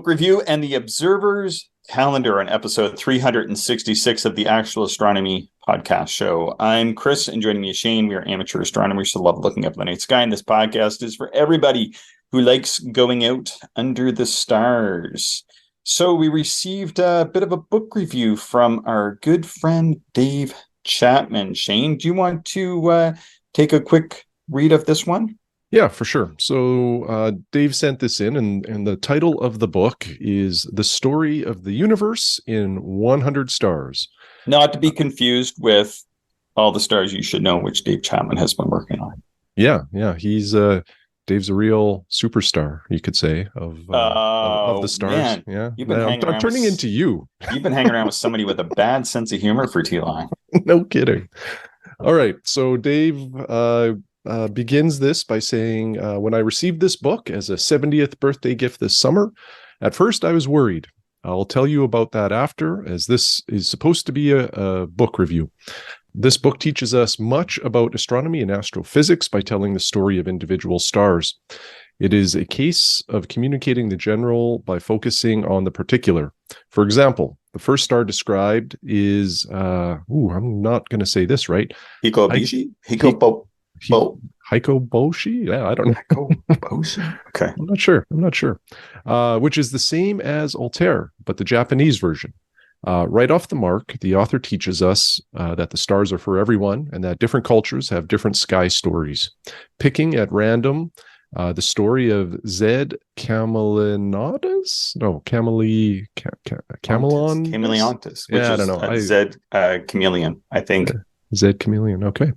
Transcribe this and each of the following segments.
book review and the Observer's Calendar on episode 366 of the Actual Astronomy podcast show. I'm Chris, and joining me is Shane. We are amateur astronomers who love looking up at the night sky, and this podcast is for everybody who likes going out under the stars. So we received a bit of a book review from our good friend Dave Chapman. Shane, do you want to take a quick read of this one? Yeah, for sure. So Dave sent this in, and the title of the book is The Story of the Universe in 100 Stars. Not to be confused with All the Stars You Should Know, which Dave Chapman has been working on. Yeah. He's Dave's a real superstar, you could say, of the stars. Man. Yeah, You've been I'm turning into you. You've been hanging around with somebody with a bad sense of humor for too long. No kidding. All right, so Dave begins this by saying, when I received this book as a 70th birthday gift this summer, at first I was worried. I'll tell you about that after, as this is supposed to be a book review. This book teaches us much about astronomy and astrophysics by telling the story of individual stars. It is a case of communicating the general by focusing on the particular. For example, the first star described is, I'm not going to say this right. Hikoboshi? Hikoboshi? Yeah, I don't know. Hikoboshi? Okay. I'm not sure. Which is the same as Altair, but the Japanese version. Right off the mark, the author teaches us that the stars are for everyone and that different cultures have different sky stories. Picking at random the story of Zed Camelonautus? No, Chameleontis. Which I don't know. Zed Chameleon, I think. Zed Chameleon, okay.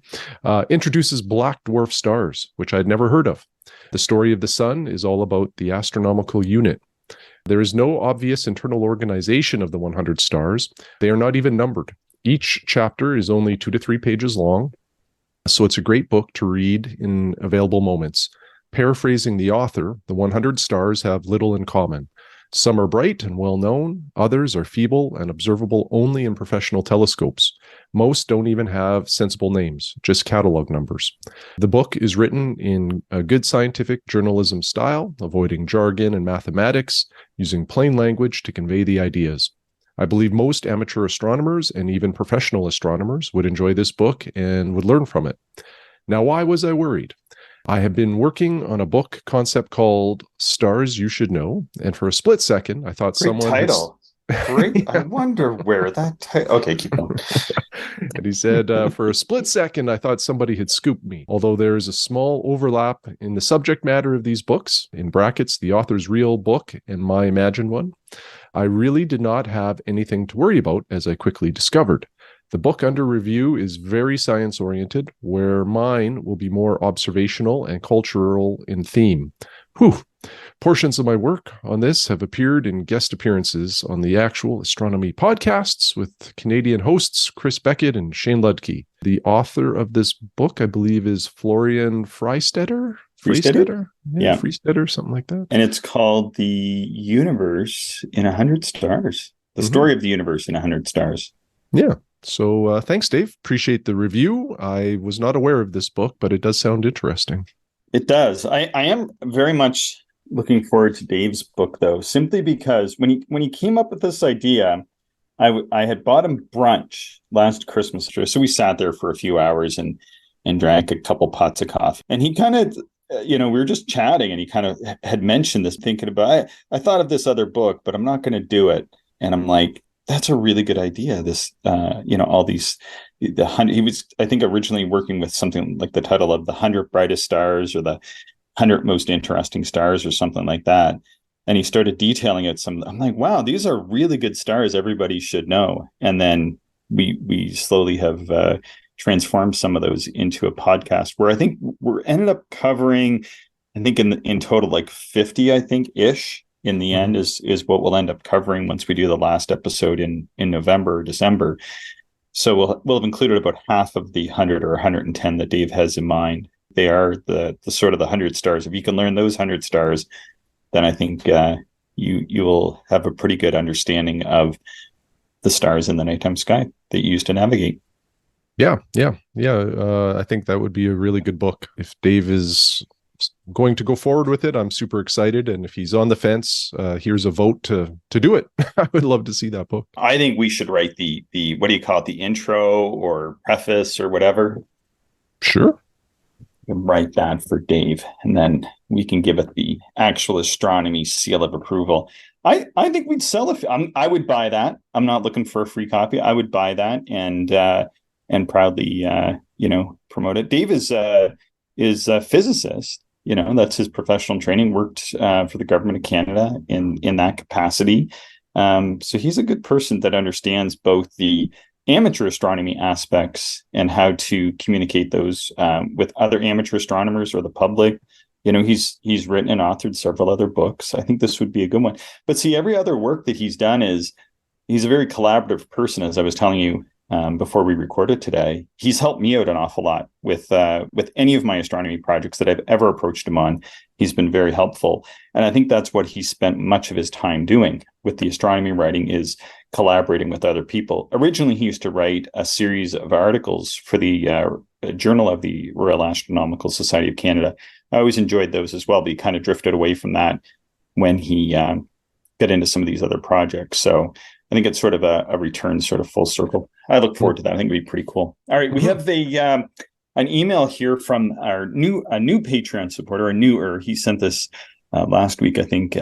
Introduces black dwarf stars, which I'd never heard of. The story of the sun is all about the astronomical unit. There is no obvious internal organization of the 100 stars. They are not even numbered. Each chapter is only 2 to 3 pages long, so it's a great book to read in available moments. Paraphrasing the author, the 100 stars have little in common. Some are bright and well-known, others are feeble and observable only in professional telescopes. Most don't even have sensible names, just catalog numbers. The book is written in a good scientific journalism style, avoiding jargon and mathematics, using plain language to convey the ideas. I believe most amateur astronomers and even professional astronomers would enjoy this book and would learn from it. Now, why was I worried? I have been working on a book concept called Stars You Should Know, and for a split second, I thought Great someone... title. Great. I wonder where that title... Okay, keep going. And he said, for a split second, I thought somebody had scooped me. Although there is a small overlap in the subject matter of these books, in brackets, the author's real book and my imagined one, I really did not have anything to worry about, as I quickly discovered. The book under review is very science-oriented, where mine will be more observational and cultural in theme. Portions of my work on this have appeared in guest appearances on the Actual Astronomy podcasts with Canadian hosts Chris Beckett and Shane Ludke. The author of this book, I believe, is Florian Freistetter? Yeah. Freistetter, something like that. And it's called The Universe in 100 Stars. The Story of the Universe in 100 Stars. Yeah. So thanks, Dave. Appreciate the review. I was not aware of this book, but it does sound interesting. It does. I am very much looking forward to Dave's book, though, simply because when he came up with this idea, I had bought him brunch last Christmas. So we sat there for a few hours and drank a couple pots of coffee. And he kind of, we were just chatting, and he kind of had mentioned this, thinking about, I thought of this other book, but I'm not going to do it. And I'm like, that's a really good idea. This, all these, he was, I think, originally working with something like the title of the 100 Brightest Stars or the 100 Most Interesting Stars or something like that. And he started detailing it. I'm like, wow, these are really good stars everybody should know. And then we slowly have transformed some of those into a podcast where I think we're ended up covering, I think in total, like 50, I think, ish. In the end is what we'll end up covering once we do the last episode in November or December. So we'll have included about half of the 100 or 110 that Dave has in mind. They are the sort of the 100 stars. If you can learn those 100 stars, then I think you will have a pretty good understanding of the stars in the nighttime sky that you use to navigate. Yeah. I think that would be a really good book. If Dave is going to go forward with it. I'm super excited. And if he's on the fence, here's a vote to do it. I would love to see that book. I think we should write the what do you call it, the intro or preface or whatever. Sure. Write that for Dave, and then we can give it the actual astronomy seal of approval. I think we'd sell it. I would buy that. I'm not looking for a free copy. I would buy that and proudly promote it. Dave is a physicist. That's his professional training. Worked for the government of Canada in that capacity. So he's a good person that understands both the amateur astronomy aspects and how to communicate those with other amateur astronomers or the public. He's written and authored several other books. I think this would be a good one. But see, every other work that he's done he's a very collaborative person, as I was telling you before we recorded today. He's helped me out an awful lot with any of my astronomy projects that I've ever approached him on. He's been very helpful. And I think that's what he spent much of his time doing with the astronomy writing, is collaborating with other people. Originally, he used to write a series of articles for the Journal of the Royal Astronomical Society of Canada. I always enjoyed those as well, but he kind of drifted away from that when he got into some of these other projects. So I think it's sort of a return, sort of full circle. I look forward to that. I think it'd be pretty cool. All right, we have an email here from a new Patreon supporter, he sent this last week, I think.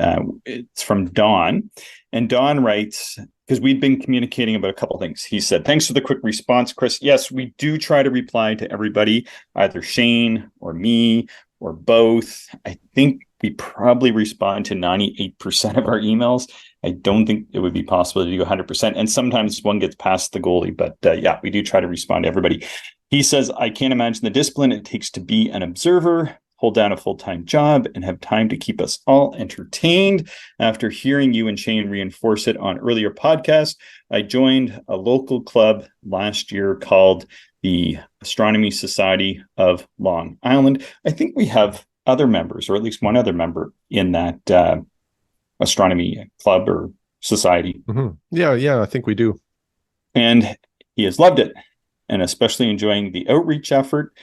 It's from Don. And Don writes, because we'd been communicating about a couple of things. He said, thanks for the quick response, Chris. Yes, we do try to reply to everybody, either Shane or me or both. I think we probably respond to 98% of our emails. I don't think it would be possible to do 100%. And sometimes one gets past the goalie. But yeah, we do try to respond to everybody. He says, I can't imagine the discipline it takes to be an observer, hold down a full-time job, and have time to keep us all entertained. After hearing you and Shane reinforce it on earlier podcasts, I joined a local club last year called the Astronomy Society of Long Island. I think we have other members, or at least one other member in that astronomy club or society. Mm-hmm. Yeah, I think we do. And he has loved it, and especially enjoying the outreach effort.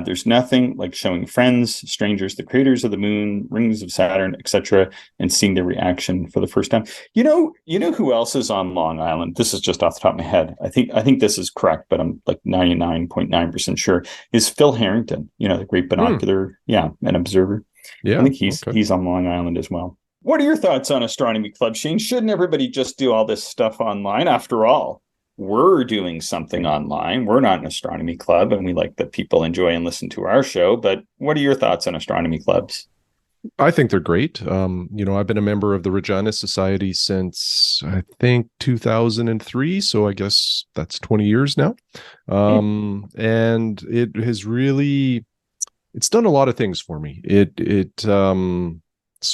There's nothing like showing friends, strangers, the craters of the moon, rings of Saturn, etc., and seeing their reaction for the first time. You know who else is on Long Island? This is just off the top of my head. I think this is correct, but I'm like 99.9% sure. Is Phil Harrington? The great binocular, an observer. Yeah, I think he's on Long Island as well. What are your thoughts on Astronomy Club, Shane? Shouldn't everybody just do all this stuff online? After all, we're doing something online. We're not an astronomy club, and we like that people enjoy and listen to our show. But what are your thoughts on astronomy clubs? I think they're great. I've been a member of the Regina Society since I think 2003. So I guess that's 20 years now. And it has it's done a lot of things for me.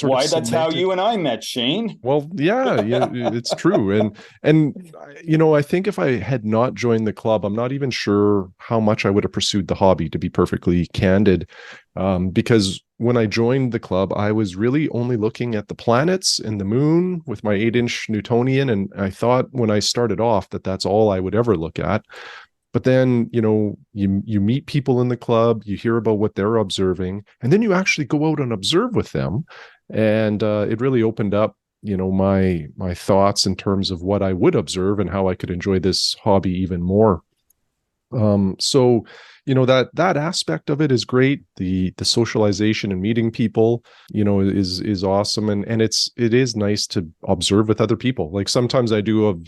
Why, that's how you and I met, Shane. Well, yeah, it's true. And I think if I had not joined the club, I'm not even sure how much I would have pursued the hobby, to be perfectly candid. Because when I joined the club, I was really only looking at the planets and the moon with my 8-inch Newtonian. And I thought when I started off that's all I would ever look at. But then, you meet people in the club, you hear about what they're observing, and then you actually go out and observe with them. And it really opened up, my thoughts in terms of what I would observe and how I could enjoy this hobby even more. So, that aspect of it is great. The socialization and meeting people, is awesome. And it is nice to observe with other people. Like sometimes I do,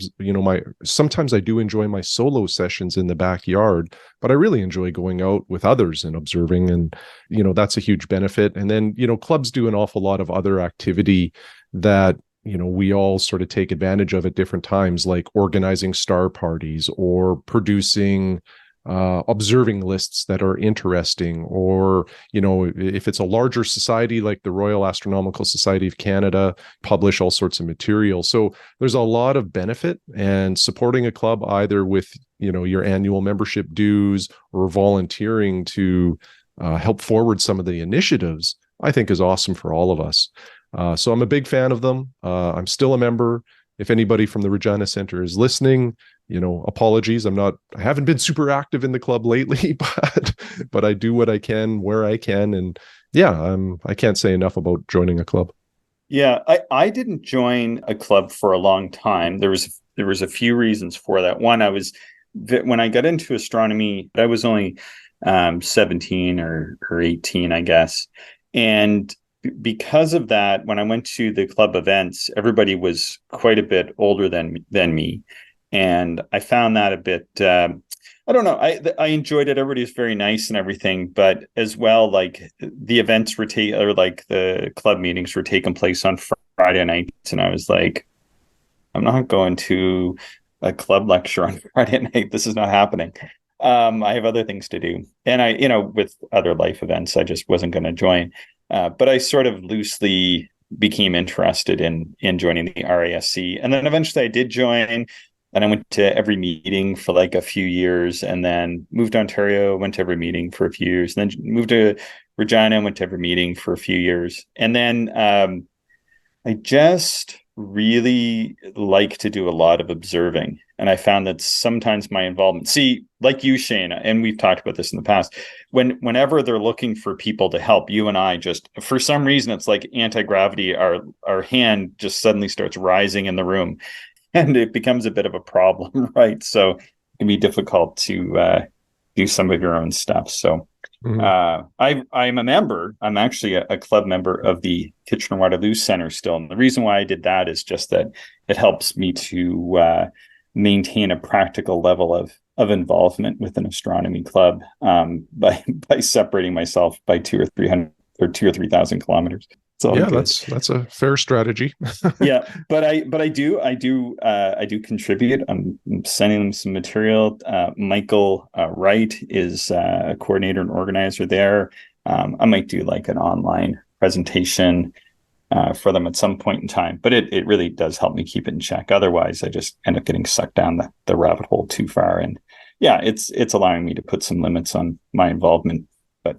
sometimes I do enjoy my solo sessions in the backyard, but I really enjoy going out with others and observing. And, that's a huge benefit. And then, clubs do an awful lot of other activity that, we all sort of take advantage of at different times, like organizing star parties or producing observing lists that are interesting, or if it's a larger society like the Royal Astronomical Society of Canada, publish all sorts of material. So there's a lot of benefit, and supporting a club either with your annual membership dues or volunteering to help forward some of the initiatives, I think is awesome for all of us. So I'm a big fan of them. I'm still a member. If anybody from the Regina Center is listening, apologies. I haven't been super active in the club lately, but I do what I can where I can. And, Yeah, I can't say enough about joining a club. Yeah, I didn't join a club for a long time. There was a few reasons for that. One, when I got into astronomy, I was only 17 or 18, I guess. And because of that, when I went to the club events, everybody was quite a bit older than me. And I found that a bit I don't know. I enjoyed it. Everybody was very nice and everything, but as well, like the events were or like the club meetings were taking place on Friday nights, and I was like, I'm not going to a club lecture on Friday night. This is not happening. I have other things to do, and with other life events, I just wasn't going to join. But I sort of loosely became interested in joining the RASC, and then eventually I did join. And I went to every meeting for like a few years, and then moved to Ontario, went to every meeting for a few years, and then moved to Regina, went to every meeting for a few years. And then I just really like to do a lot of observing. And I found that sometimes my involvement, see, like you, Shane, and we've talked about this in the past, whenever they're looking for people to help, you and I just, for some reason, it's like anti-gravity, our hand just suddenly starts rising in the room. And it becomes a bit of a problem, right? So it can be difficult to do some of your own stuff. So I'm a member. I'm actually a club member of the Kitchener-Waterloo Center still. And the reason why I did that is just that it helps me to maintain a practical level of involvement with an astronomy club by separating myself by 2,000 kilometers. It's all Yeah, good. that's a fair strategy. Yeah, but I do contribute. I'm sending them some material. Michael Wright is a coordinator and organizer there. I might do like an online presentation for them at some point in time, but it really does help me keep it in check. Otherwise, I just end up getting sucked down the rabbit hole too far. And yeah, it's allowing me to put some limits on my involvement. But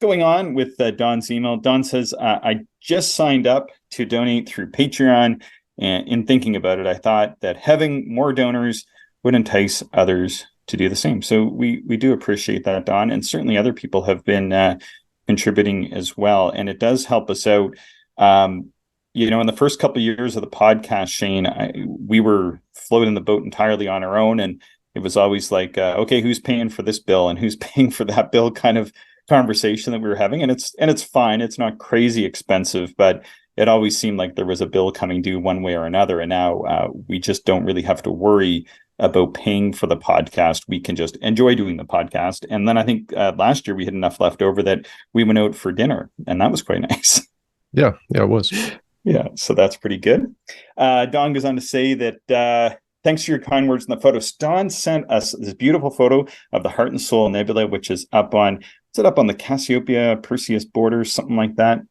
going on with Don's email, Don says, I just signed up to donate through Patreon. And in thinking about it, I thought that having more donors would entice others to do the same. So we do appreciate that, Don. And certainly other people have been contributing as well. And it does help us out. In the first couple of years of the podcast, Shane, we were floating the boat entirely on our own. And it was always like, okay, who's paying for this bill and who's paying for that bill kind of conversation that we were having. And it's fine. It's not crazy expensive, but it always seemed like there was a bill coming due one way or another. And now we just don't really have to worry about paying for the podcast. We can just enjoy doing the podcast. And then I think last year we had enough left over that we went out for dinner, and that was quite nice. Yeah, it was. Yeah, so that's pretty good. Don goes on to say that thanks for your kind words in the photos. Don sent us this beautiful photo of the Heart and Soul Nebula, which is up on the Cassiopeia Perseus border, something like that.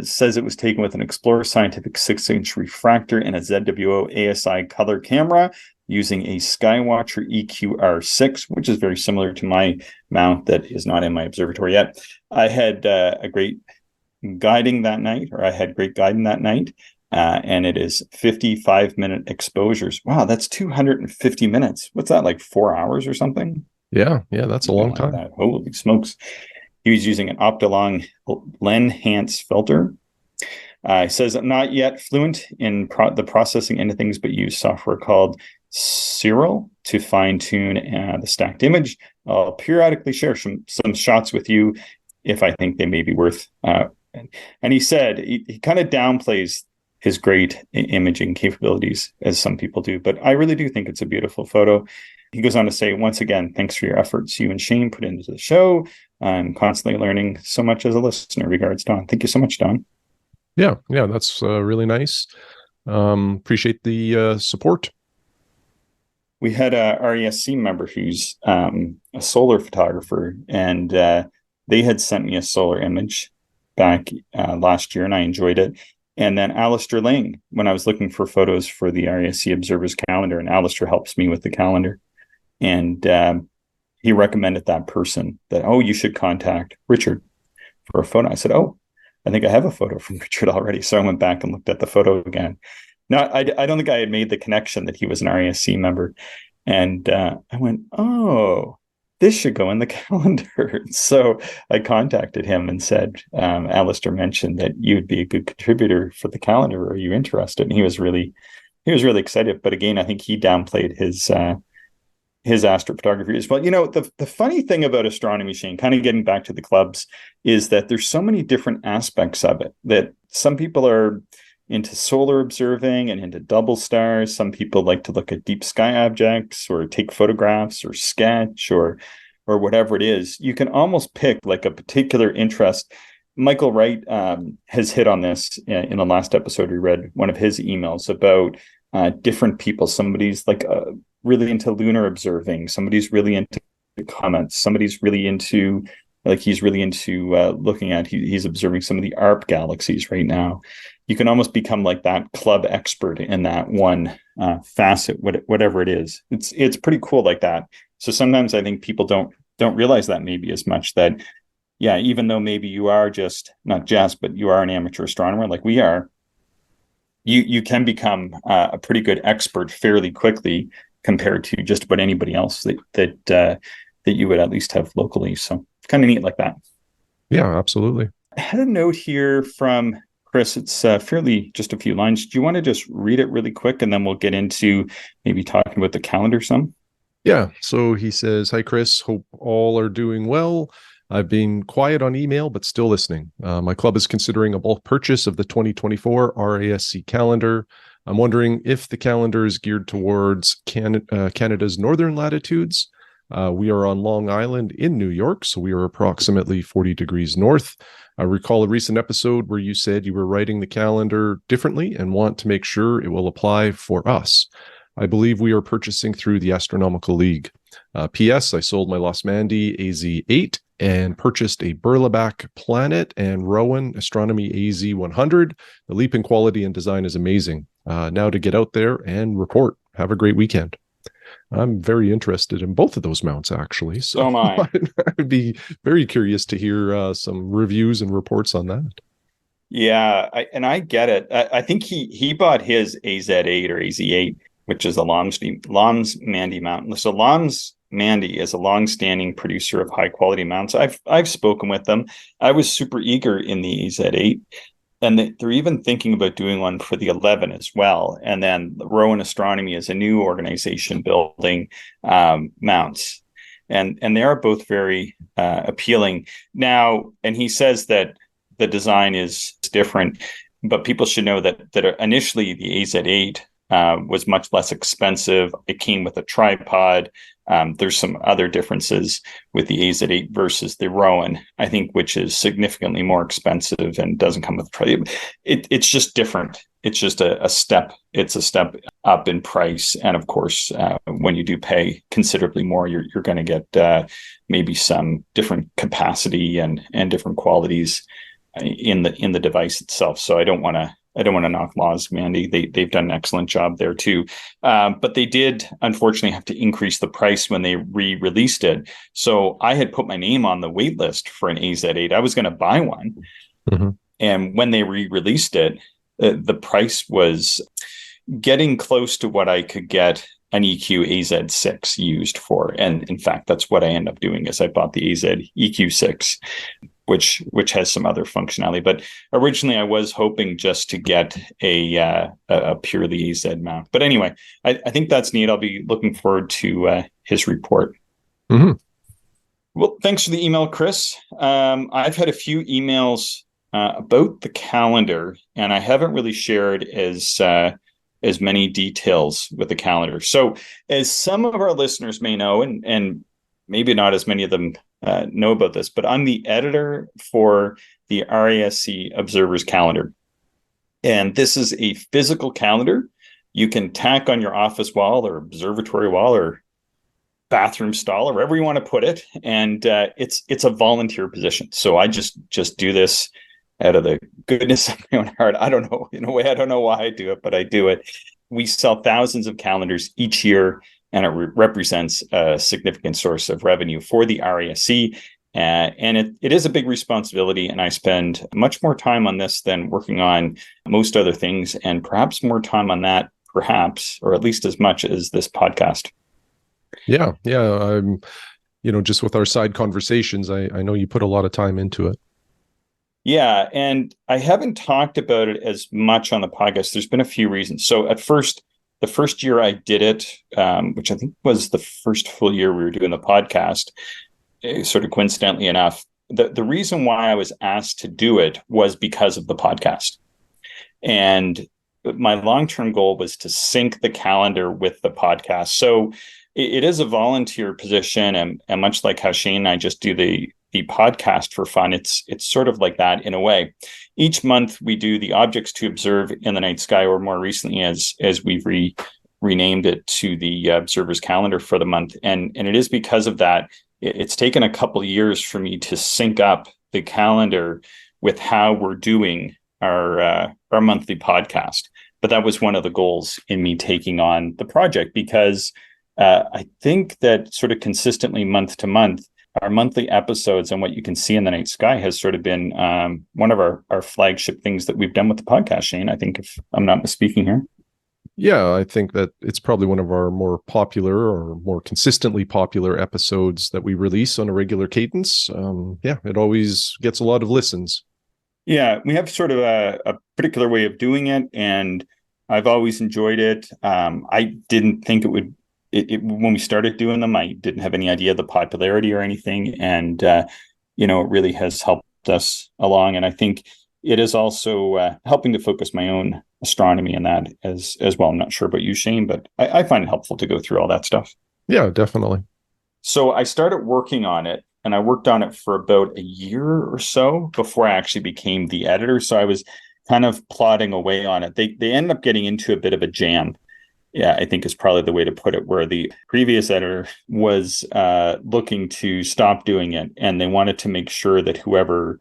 Says it was taken with an Explorer Scientific 6-inch refractor and a ZWO ASI color camera using a Skywatcher EQR6, which is very similar to my mount that is not in my observatory yet. I had a great guiding that night, or I had great guiding that night. And it is 55-minute exposures. Wow, that's 250 minutes. What's that, like 4 hours or something? Yeah, that's a long time. That. Holy smokes. He was using an Optolong Lenhance filter. He says, I'm not yet fluent in the processing end of things, but use software called Cyril to fine-tune the stacked image. I'll periodically share some shots with you if I think they may be worth. And he said, he kind of downplays his great imaging capabilities, as some people do. But I really do think it's a beautiful photo. He goes on to say, once again, thanks for your efforts you and Shane put into the show. I'm constantly learning so much as a listener. Regards, Don. Thank you so much, Don. Yeah, that's really nice. Appreciate the support. We had a RASC member who's a solar photographer, and they had sent me a solar image back last year, and I enjoyed it. And then Alistair Lang, when I was looking for photos for the RASC Observers calendar, and Alistair helps me with the calendar, and he recommended that person that, you should contact Richard for a photo. I said, I think I have a photo from Richard already. So I went back and looked at the photo again. Now, I don't think I had made the connection that he was an RASC member. And I went, this should go in the calendar. So I contacted him and said, Alistair mentioned that you would be a good contributor for the calendar. Are you interested? And he was really excited. But again, I think he downplayed his astrophotography as well. The funny thing about astronomy, Shane, kind of getting back to the clubs, is that there's so many different aspects of it that some people are into solar observing and into double stars. Some people like to look at deep sky objects or take photographs or sketch or whatever it is. You can almost pick like a particular interest. Michael Wright has hit on this in the last episode. We read one of his emails about different people. Somebody's like really into lunar observing. Somebody's really into comets. Somebody's really into looking at, he's observing some of the ARP galaxies right now. You can almost become like that club expert in that one facet, whatever it is. It's pretty cool like that. So sometimes I think people don't realize that maybe as much, that, yeah, even though maybe you are but you are an amateur astronomer like we are, you can become a pretty good expert fairly quickly compared to just about anybody else that you would at least have locally. So kind of neat like that. Yeah, absolutely. I had a note here from Chris. It's fairly just a few lines. Do you want to just read it really quick, and then we'll get into maybe talking about the calendar some? Yeah. So he says, "Hi, Chris. Hope all are doing well. I've been quiet on email, but still listening. My club is considering a bulk purchase of the 2024 RASC calendar. I'm wondering if the calendar is geared towards Canada's northern latitudes. We are on Long Island in New York, so we are approximately 40 degrees north. I recall a recent episode where you said you were writing the calendar differently and want to make sure it will apply for us. I believe we are purchasing through the Astronomical League. P.S. I sold my Lost Mandy AZ8 and purchased a Berlebac Planet and Rowan Astronomy AZ100. The leap in quality and design is amazing. Now to get out there and report. Have a great weekend." I'm very interested in both of those mounts, actually. So am I. I'd be very curious to hear some reviews and reports on that. Yeah, I get it. I think he bought his AZ8 or AZ8, which is a Loms Mandy mount. So Loms Mandy is a long-standing producer of high-quality mounts. I've spoken with them. I was super eager in the AZ8. And they're even thinking about doing one for the 11 as well. And then Rowan Astronomy is a new organization building mounts. And they are both very appealing. Now, and he says that the design is different, but people should know that initially the AZ8 was much less expensive. It came with a tripod. There's some other differences with the AZ8 versus the Rowan, I think, which is significantly more expensive and doesn't come with a tripod. It's just different. It's just a step. It's a step up in price. And of course, when you do pay considerably more, you're going to get maybe some different capacity and different qualities in the device itself. So I don't want to knock Loms Mandy. They've done an excellent job there too. But they did unfortunately have to increase the price when they re-released it. So I had put my name on the wait list for an AZ8. I was going to buy one. Mm-hmm. And when they re-released it, the price was getting close to what I could get an EQ AZ6 used for. And in fact, that's what I ended up doing, is I bought the AZ EQ6, which has some other functionality. But originally I was hoping just to get a purely AZ mount. But anyway, I think that's neat. I'll be looking forward to his report. Mm-hmm. Well, thanks for the email, Chris. I've had a few emails about the calendar, and I haven't really shared as many details with the calendar. So as some of our listeners may know, and maybe not as many of them know about this, but I'm the editor for the RASC Observers Calendar. And this is a physical calendar you can tack on your office wall or observatory wall or bathroom stall or wherever you want to put it. And it's a volunteer position. So I just do this out of the goodness of my own heart. I don't know, in a way, I don't know why I do it, but I do it. We sell thousands of calendars each year, and it represents a significant source of revenue for the RASC. And it is a big responsibility, and I spend much more time on this than working on most other things, and perhaps more time on that, or at least as much as this podcast. Yeah. just with our side conversations, I know you put a lot of time into it. Yeah, and I haven't talked about it as much on the podcast. There's been a few reasons. So at first, the first year I did it, which I think was the first full year we were doing the podcast, sort of coincidentally enough, the reason why I was asked to do it was because of the podcast. And my long-term goal was to sync the calendar with the podcast. So it is a volunteer position, and much like how Shane and I just do the podcast for fun, it's sort of like that in a way. Each month we do the objects to observe in the night sky, or more recently as we've renamed it to the observer's calendar for the month. And it is because of that, it's taken a couple of years for me to sync up the calendar with how we're doing our monthly podcast. But that was one of the goals in me taking on the project, because I think that sort of consistently month to month, our monthly episodes and what you can see in the night sky has sort of been one of our flagship things that we've done with the podcast, Shane, I think, if I'm not misspeaking here. Yeah, I think that it's probably one of our more popular or more consistently popular episodes that we release on a regular cadence. It always gets a lot of listens. Yeah, we have sort of a particular way of doing it, and I've always enjoyed it. I didn't think it would, when we started doing them, I didn't have any idea of the popularity or anything. And, it really has helped us along. And I think it is also helping to focus my own astronomy in that as well. I'm not sure about you, Shane, but I find it helpful to go through all that stuff. Yeah, definitely. So I started working on it, and I worked on it for about a year or so before I actually became the editor. So I was kind of plodding away on it. They ended up getting into a bit of a jam. Yeah, I think is probably the way to put it, where the previous editor was looking to stop doing it. And they wanted to make sure that whoever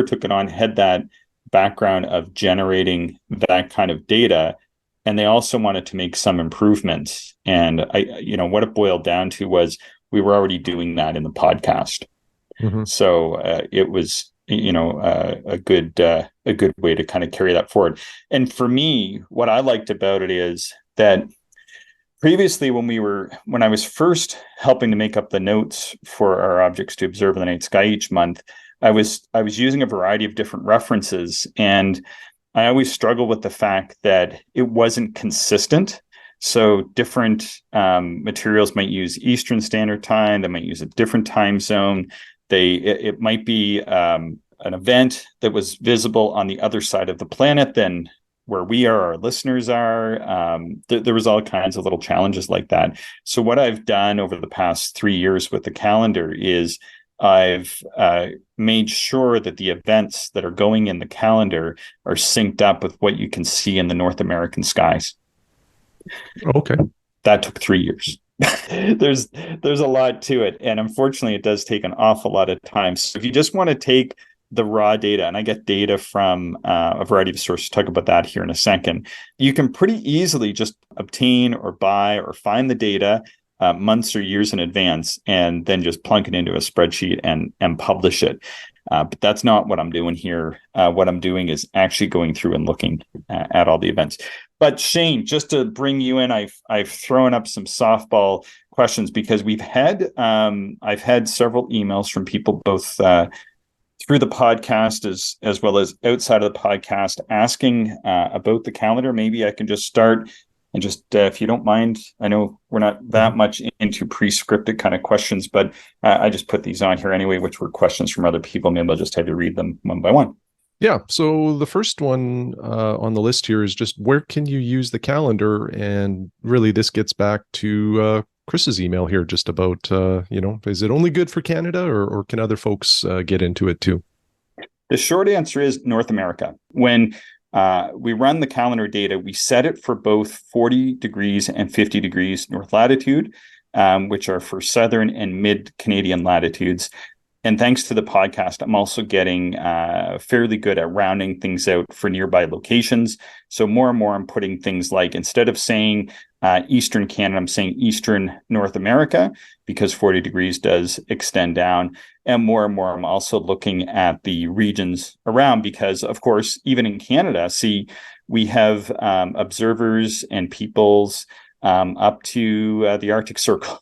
took it on had that background of generating that kind of data. And they also wanted to make some improvements. And what it boiled down to was we were already doing that in the podcast. Mm-hmm. So it was, a good way to kind of carry that forward. And for me, what I liked about it is that previously, when I was first helping to make up the notes for our objects to observe in the night sky each month, I was using a variety of different references, and I always struggle with the fact that it wasn't consistent. So different materials might use Eastern Standard Time. They might use a different time zone. It might be an event that was visible on the other side of the planet than where we are, our listeners are. There was all kinds of little challenges like that. So what I've done over the past 3 years with the calendar is I've made sure that the events that are going in the calendar are synced up with what you can see in the North American skies. Okay. That took 3 years. There's a lot to it. And unfortunately, it does take an awful lot of time. So if you just want to take the raw data, and I get data from a variety of sources, talk about that here in a second, you can pretty easily just obtain or buy or find the data months or years in advance, and then just plunk it into a spreadsheet and publish it. But that's not what I'm doing here. What I'm doing is actually going through and looking at all the events. But Shane, just to bring you in, I've thrown up some softball questions, because I've had several emails from people both through the podcast as well as outside of the podcast asking about the calendar. Maybe I can just start and just, if you don't mind, I know we're not that much into pre-scripted kind of questions, but I just put these on here anyway, which were questions from other people. Maybe I'll just have you read them one by one. Yeah. So the first one on the list here is just, where can you use the calendar? And really, this gets back to Chris's email here, just about, is it only good for Canada, or can other folks get into it too? The short answer is North America. When we run the calendar data, we set it for both 40 degrees and 50 degrees north latitude, which are for southern and mid-Canadian latitudes. And thanks to the podcast, I'm also getting fairly good at rounding things out for nearby locations. So more and more, I'm putting things like, instead of saying Eastern Canada, I'm saying Eastern North America, because 40 degrees does extend down. And more, I'm also looking at the regions around, because, of course, even in Canada, we have observers and peoples up to the Arctic Circle,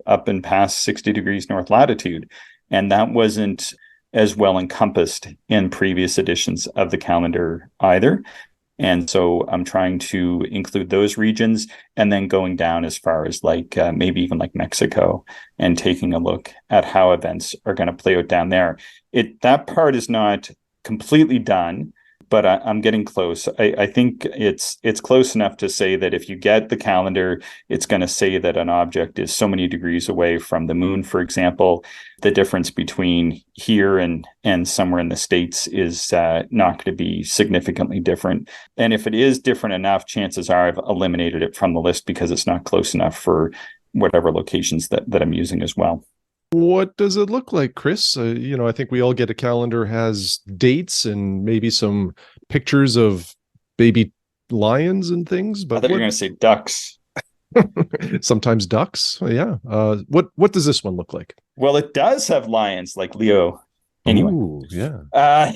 up and past 60 degrees north latitude. And that wasn't as well encompassed in previous editions of the calendar either. And so I'm trying to include those regions, and then going down as far as maybe even like Mexico, and taking a look at how events are going to play out down there. That part is not completely done, but I'm getting close. I think it's close enough to say that if you get the calendar, it's going to say that an object is so many degrees away from the moon, for example. The difference between here and somewhere in the States is not going to be significantly different. And if it is different enough, chances are I've eliminated it from the list because it's not close enough for whatever locations that I'm using as well. What does it look like, Chris? I think we all get a calendar, has dates and maybe some pictures of baby lions and things. But I thought you were going to say ducks. Sometimes ducks. Yeah. What does this one look like? Well, it does have lions like Leo. Anyway. Ooh, yeah.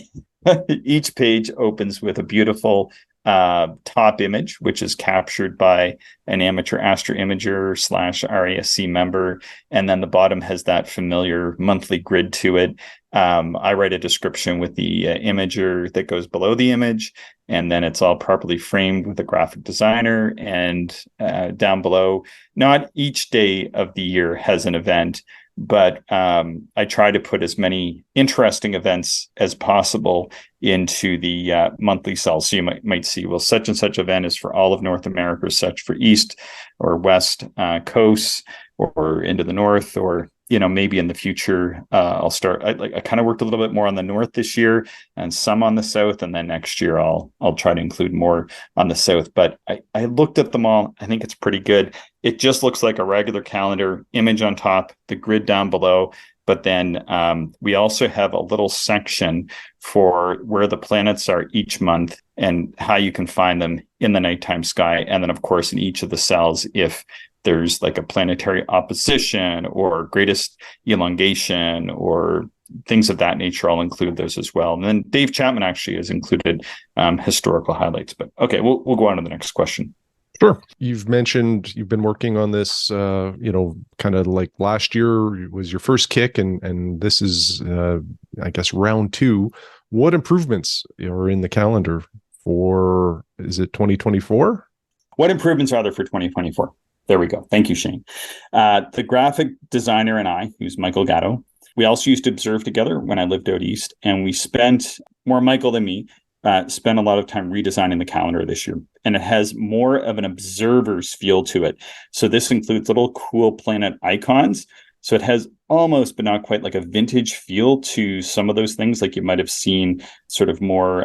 Each page opens with a beautiful top image, which is captured by an amateur astro imager / RASC member. And then the bottom has that familiar monthly grid to it. I write a description with the imager that goes below the image, and then it's all properly framed with a graphic designer. And down below, not each day of the year has an event, but I try to put as many interesting events as possible into the monthly cells. So you might see, well, such and such event is for all of North America, such for East or West coasts, or into the North, or maybe in the future I'll start. I kind of worked a little bit more on the North this year and some on the South, and then next year I'll try to include more on the South. But I looked at them all. I think it's pretty good. It just looks like a regular calendar, image on top, the grid down below. But then we also have a little section for where the planets are each month and how you can find them in the nighttime sky. And then, of course, in each of the cells, if there's like a planetary opposition or greatest elongation or things of that nature, I'll include those as well. And then Dave Chapman actually has included historical highlights. But okay, we'll go on to the next question. Sure. You've mentioned you've been working on this, kind of like last year was your first kick, and this is, I guess, round 2. What improvements are in the calendar for, is it 2024? What improvements are there for 2024? There we go. Thank you, Shane. The graphic designer and I, who's Michael Gatto, we also used to observe together when I lived out east, and we spent, more Michael than me, spent a lot of time redesigning the calendar this year. And it has more of an observer's feel to it. So this includes little cool planet icons. So it has almost, but not quite, like a vintage feel to some of those things, like you might have seen sort of more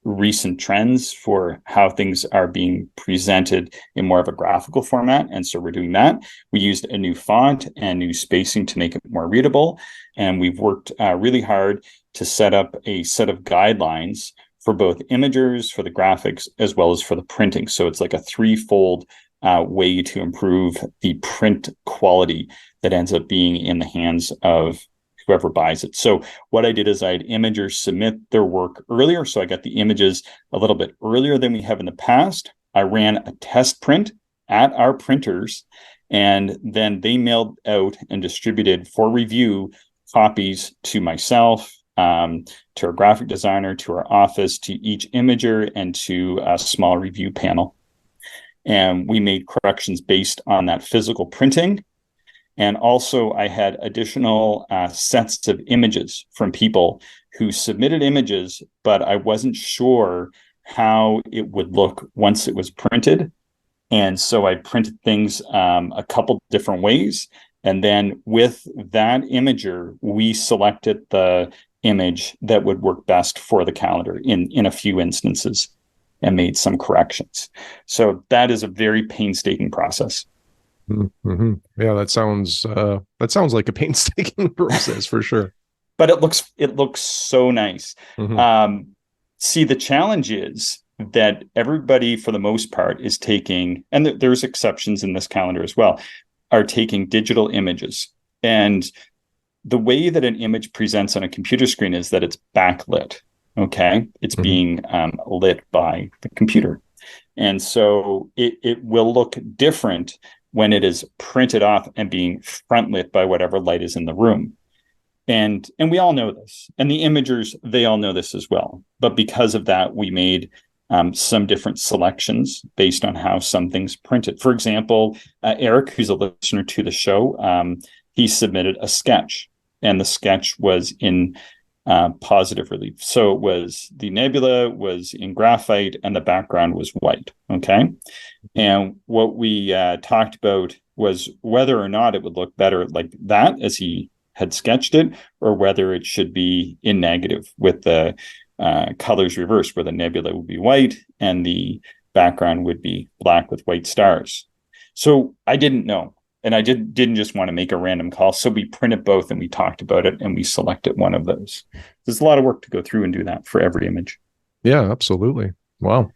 recent trends for how things are being presented in more of a graphical format. And so we're doing that. We used a new font and new spacing to make it more readable. And we've worked really hard to set up a set of guidelines for both imagers, for the graphics, as well as for the printing. So it's like a threefold way to improve the print quality that ends up being in the hands of whoever buys it. So what I did is I had imagers submit their work earlier. So I got the images a little bit earlier than we have in the past. I ran a test print at our printers, and then they mailed out and distributed for review copies to myself, to our graphic designer, to our office, to each imager, and to a small review panel. And we made corrections based on that physical printing. And also I had additional sets of images from people who submitted images, but I wasn't sure how it would look once it was printed. And so I printed things a couple different ways. And then with that imager, we selected the image that would work best for the calendar in a few instances, and made some corrections. So that is a very painstaking process. Mm-hmm. Yeah, that sounds like a painstaking process for sure. But it looks so nice. Mm-hmm. See, the challenge is that everybody, for the most part, is taking, and there's exceptions in this calendar as well, are taking digital images. And the way that an image presents on a computer screen is that it's backlit. Okay, it's being lit by the computer. And so it will look different when it is printed off and being front lit by whatever light is in the room. And we all know this. And the imagers, they all know this as well. But because of that, we made some different selections based on how some things printed. For example, Eric, who's a listener to the show, he submitted a sketch, and the sketch was in positive relief. So it was, the nebula was in graphite and the background was white. Okay. And what we talked about was whether or not it would look better like that as he had sketched it, or whether it should be in negative with the colors reversed, where the nebula would be white and the background would be black with white stars. So I didn't know. And I didn't just want to make a random call. So we printed both and we talked about it and we selected one of those. There's a lot of work to go through and do that for every image. Yeah, absolutely. Wow.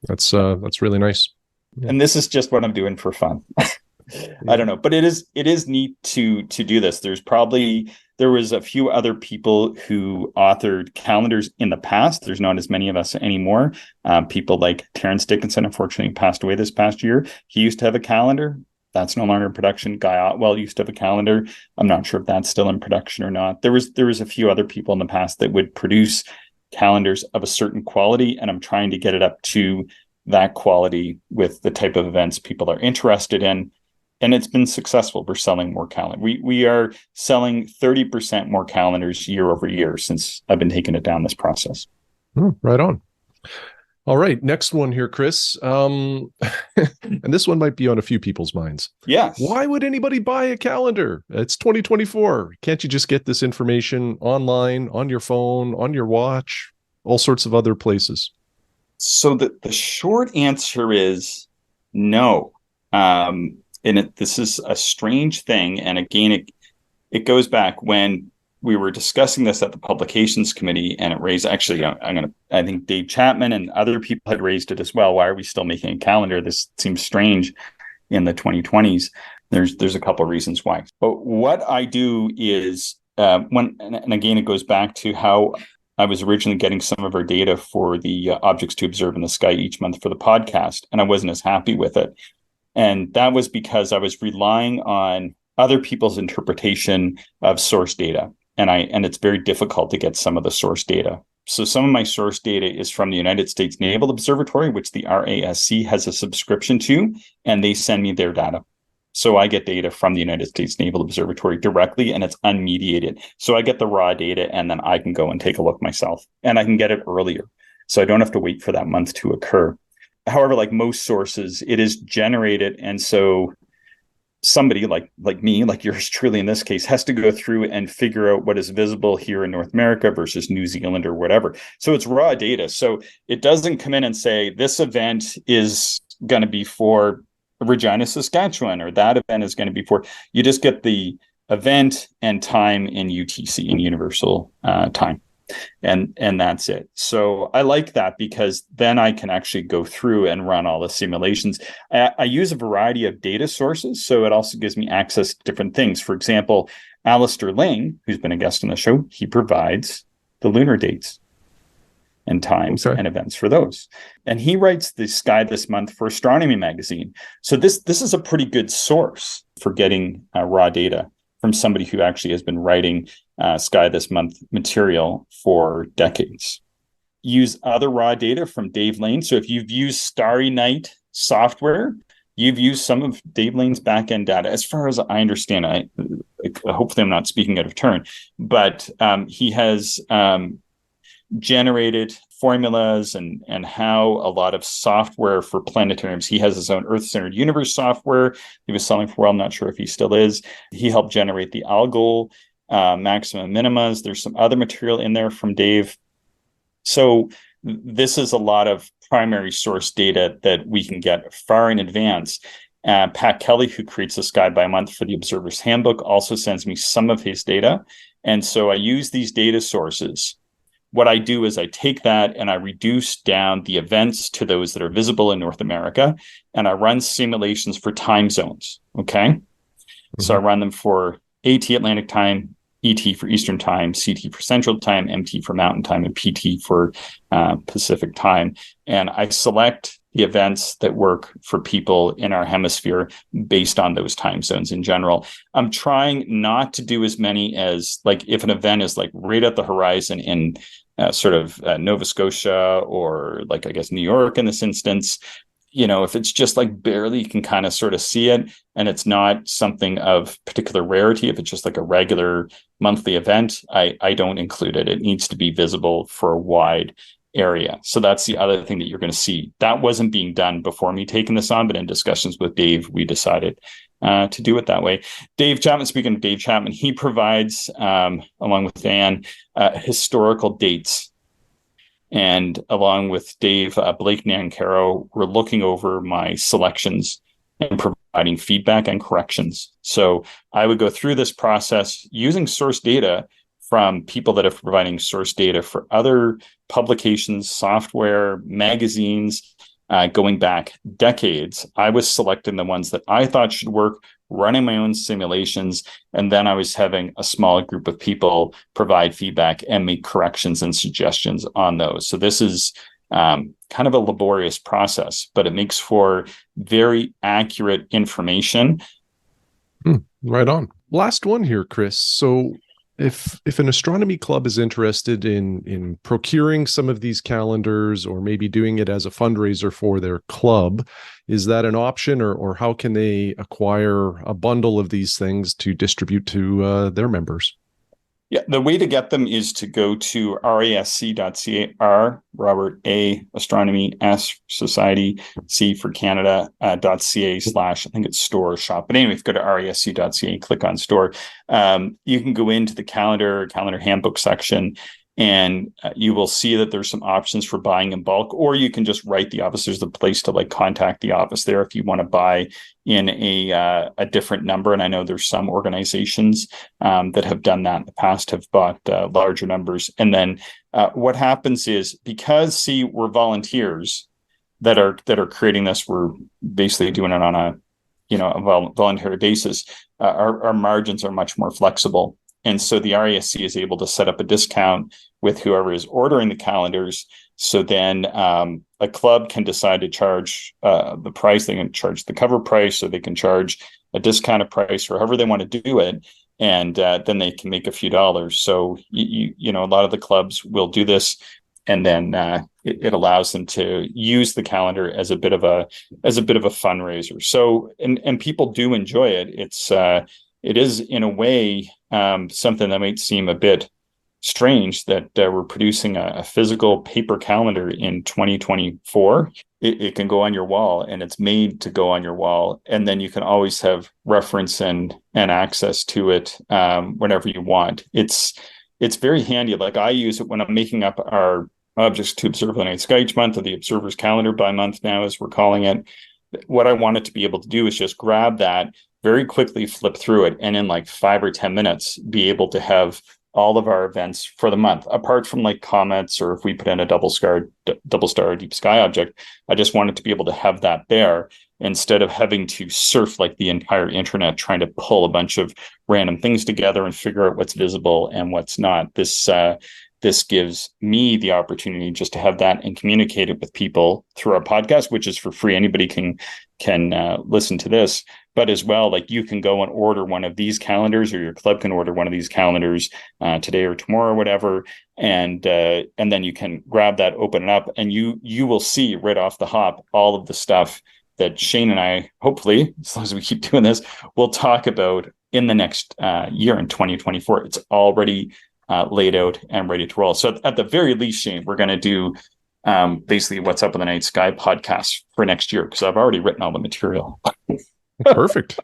That's really nice. Yeah. And this is just what I'm doing for fun. I don't know, but it is neat to do this. There was a few other people who authored calendars in the past. There's not as many of us anymore. People like Terrence Dickinson, unfortunately, passed away this past year. He used to have a calendar. That's no longer in production. Guy Otwell used to have a calendar. I'm not sure if that's still in production or not. There was a few other people in the past that would produce calendars of a certain quality, and I'm trying to get it up to that quality with the type of events people are interested in. And it's been successful. We're selling more calendars. We are selling 30% more calendars year over year since I've been taking it down this process. Right on. All right, next one here, Chris. And this one might be on a few people's minds. Yes. Why would anybody buy a calendar? It's 2024. Can't you just get this information online, on your phone, on your watch, all sorts of other places? So the short answer is no. This is a strange thing. And again, it goes back when we were discussing this at the publications committee, and it raised, actually, I think Dave Chapman and other people had raised it as well. Why are we still making a calendar? This seems strange in the 2020s. There's a couple of reasons why. But what I do is and again, it goes back to how I was originally getting some of our data for the objects to observe in the sky each month for the podcast, and I wasn't as happy with it. And that was because I was relying on other people's interpretation of source data. And it's very difficult to get some of the source data. So some of my source data is from the United States Naval Observatory, which the RASC has a subscription to, and they send me their data. So I get data from the United States Naval Observatory directly, and it's unmediated. So I get the raw data, and then I can go and take a look myself, and I can get it earlier. So I don't have to wait for that month to occur. However, like most sources, it is generated, and so somebody like me, like yours truly in this case, has to go through and figure out what is visible here in North America versus New Zealand or whatever. So it's raw data. So it doesn't come in and say this event is going to be for Regina, Saskatchewan, or that event is going to be for. You just get the event and time in UTC, in Universal Time. And that's it. So I like that because then I can actually go through and run all the simulations. I use a variety of data sources, so it also gives me access to different things. For example, Alistair Ling, who's been a guest on the show, he provides the lunar dates and times and events for those. And he writes the Sky This Month for Astronomy magazine. So this is a pretty good source for getting raw data from somebody who actually has been writing Sky This Month material for decades. Use other raw data from Dave Lane. So if you've used Starry Night software, you've used some of Dave Lane's backend data. As far as I understand, hopefully I'm not speaking out of turn, but he has generated formulas and how a lot of software for planetariums. He has his own Earth-centered universe software he was selling for a while. I'm not sure if he still is. He helped generate the algol maximum minimas. There's some other material in there from Dave. So this is a lot of primary source data that we can get far in advance. Pat Kelly, who creates this guide by month for the Observer's Handbook, also sends me some of his data. And so I use these data sources. What I do is I take that and I reduce down the events to those that are visible in North America, and I run simulations for time zones. Okay. Mm-hmm. So I run them for AT Atlantic time, ET for Eastern time, CT for Central time, MT for Mountain time, and PT for Pacific time. And I select the events that work for people in our hemisphere based on those time zones in general. I'm trying not to do as many as, like, if an event is like right at the horizon in Nova Scotia, or like, I guess, New York in this instance, if it's just like barely you can kind of sort of see it, and it's not something of particular rarity, if it's just like a regular monthly event, I don't include it. It needs to be visible for a wide area. So that's the other thing that you're going to see. That wasn't being done before me taking this on, but in discussions with Dave, we decided to do it that way. Dave Chapman, speaking of Dave Chapman, he provides, along with Dan, historical dates. And along with Dave, Blake Nancaro, we're looking over my selections and providing feedback and corrections. So I would go through this process using source data from people that are providing source data for other publications, software, magazines, going back decades. I was selecting the ones that I thought should work, running my own simulations, and then I was having a small group of people provide feedback and make corrections and suggestions on those. So this is kind of a laborious process, but it makes for very accurate information. Right on. Last one here, Chris. So if an astronomy club is interested in procuring some of these calendars, or maybe doing it as a fundraiser for their club, is that an option, or how can they acquire a bundle of these things to distribute to their members? Yeah, the way to get them is to go to rasc.ca, R, Robert, A, Astronomy, S, Society, C for Canada, .ca / I think it's store or shop. But anyway, if you go to rasc.ca, click on store, you can go into the calendar handbook section, and you will see that there's some options for buying in bulk, or you can just write the office. There's a place to like contact the office there if you want to buy in a different number. And I know there's some organizations that have done that in the past, have bought larger numbers. And then what happens is, because we're volunteers that are creating this, we're basically doing it on a voluntary basis. Our margins are much more flexible. And so the RASC is able to set up a discount with whoever is ordering the calendars. So then a club can decide to charge the price. They can charge the cover price, or they can charge a discounted price, or however they want to do it. And then they can make a few dollars. So a lot of the clubs will do this, and then it allows them to use the calendar as a bit of a fundraiser. So and people do enjoy it. It is in a way something that might seem a bit strange that we're producing a physical paper calendar in 2024. It can go on your wall, and it's made to go on your wall, and then you can always have reference and access to it whenever you want. It's very handy. Like, I use it when I'm making up our objects to observe the night sky each month, or the observer's calendar by month now, as we're calling it. What I want it to be able to do is just grab that, very quickly flip through it, and in like 5 or 10 minutes be able to have all of our events for the month, apart from like comets, or if we put in a double star deep sky object. I just wanted to be able to have that there, instead of having to surf like the entire internet trying to pull a bunch of random things together and figure out what's visible and what's not. This gives me the opportunity just to have that and communicate it with people through our podcast, which is for free. Anybody can listen to this, but as well, like, you can go and order one of these calendars, or your club can order one of these calendars today or tomorrow or whatever, and then you can grab that, open it up, and you will see right off the hop all of the stuff that Shane and I, hopefully, as long as we keep doing this, will talk about in the next year, in 2024. It's already laid out and ready to roll. So at the very least, Shane, we're going to do basically What's Up in the Night Sky podcast for next year, because I've already written all the material. Perfect.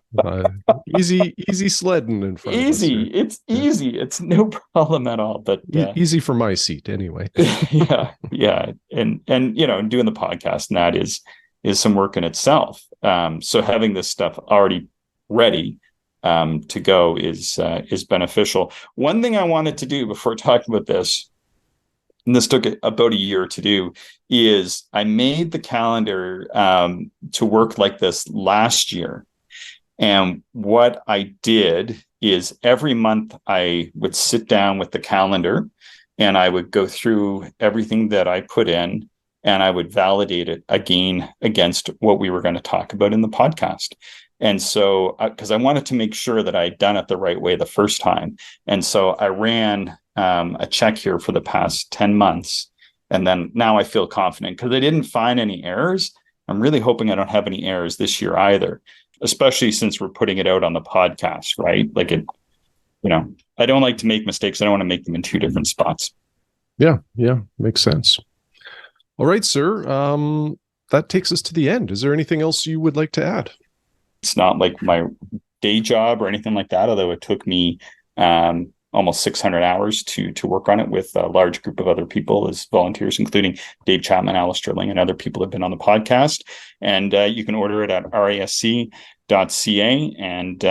Easy sledding in front of us. It's easy. It's no problem at all. But easy for my seat anyway. yeah. And doing the podcast, and that is some work in itself. So having this stuff already ready to go is beneficial. One thing I wanted to do before talking about this, and this took about a year to do, is I made the calendar to work like this last year. And what I did is every month I would sit down with the calendar, and I would go through everything that I put in, and I would validate it again against what we were going to talk about in the podcast. And so, because I wanted to make sure that I had done it the right way the first time. And so I ran a check here for the past 10 months. And then now I feel confident because I didn't find any errors. I'm really hoping I don't have any errors this year either, especially since we're putting it out on the podcast, right? Like it, I don't like to make mistakes. I don't want to make them in two different spots. Yeah, makes sense. All right, sir. That takes us to the end. Is there anything else you would like to add? It's not like my day job or anything like that, although it took me almost 600 hours to work on it with a large group of other people as volunteers, including Dave Chapman, Alice Sterling, and other people have been on the podcast. And you can order it at RASC.ca. And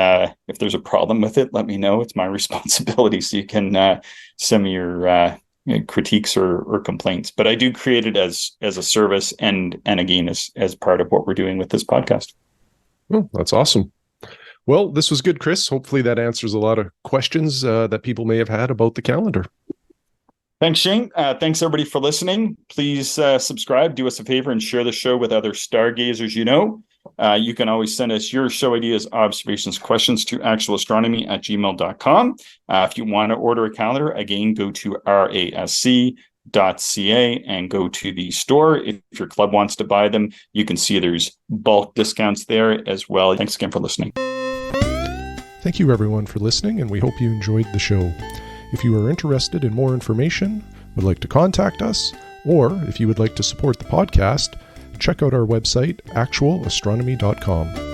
if there's a problem with it, let me know. It's my responsibility. So you can send me your critiques or complaints. But I do create it as a service and again, as part of what we're doing with this podcast. Oh, that's awesome. Well, this was good, Chris. Hopefully that answers a lot of questions that people may have had about the calendar. Thanks, Shane. Thanks, everybody, for listening. Please subscribe, do us a favor, and share the show with other stargazers you know. You can always send us your show ideas, observations, questions to actualaastronomy@gmail.com. If you want to order a calendar, again, go to RASC.ca and go to the store. If your club wants to buy them, you can see there's bulk discounts there as well. Thanks again for listening. Thank you, everyone, for listening, and we hope you enjoyed the show. If you are interested in more information, would like to contact us, or if you would like to support the podcast, check out our website, actualastronomy.com.